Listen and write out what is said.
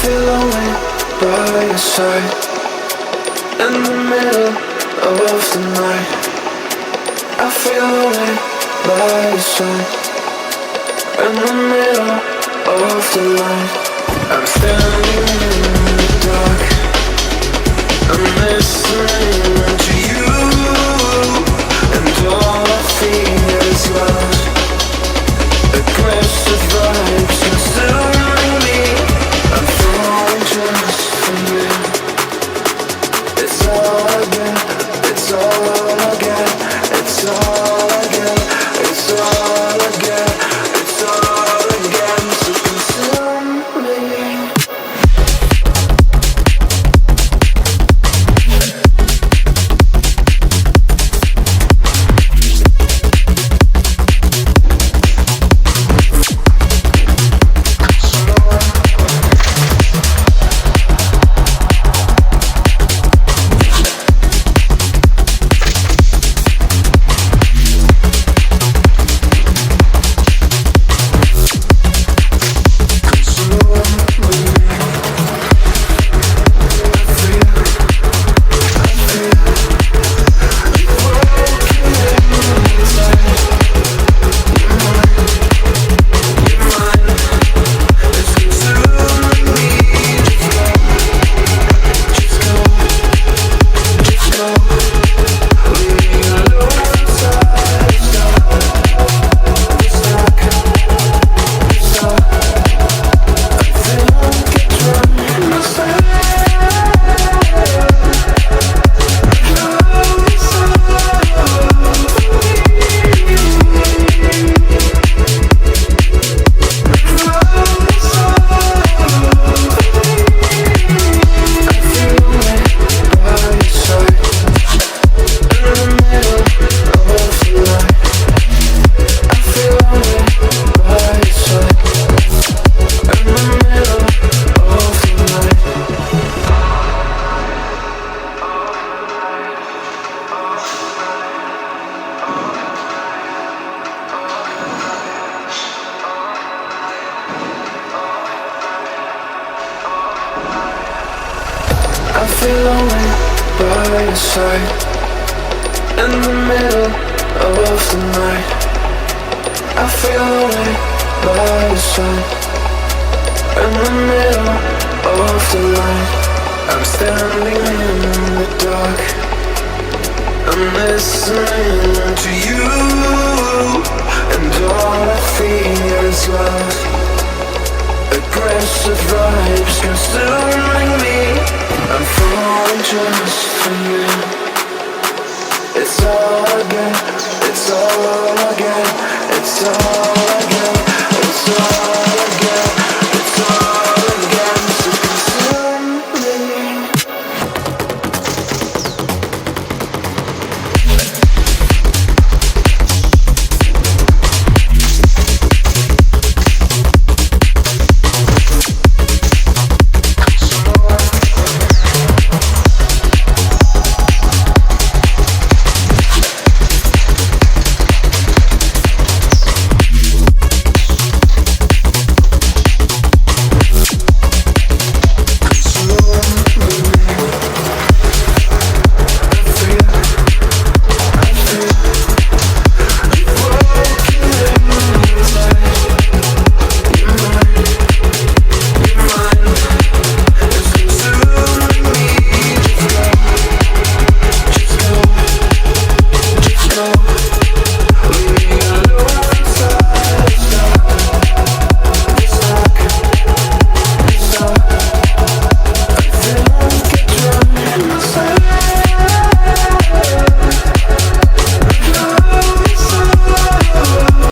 feel lonely by your side. In the middle of the night, I feel lonely by your side. In the middle of the night, I'm standing in the dark. I'm listening to you, and all I feel is love. Aggressive vibes consuming me. I'm falling just for you. It's all I get, it's all I get, it's all I get, it's all I get, it's all I get. So consume me. I feel lonely by your side. In the middle of the night, I feel lonely by your side. In the middle of the light, I'm standing in the dark. I'm listening to you, and all I feel is love. Aggressive vibes consuming me. I'm falling just for you. It's all I get, it's all I get, it's all I get, it's all I get.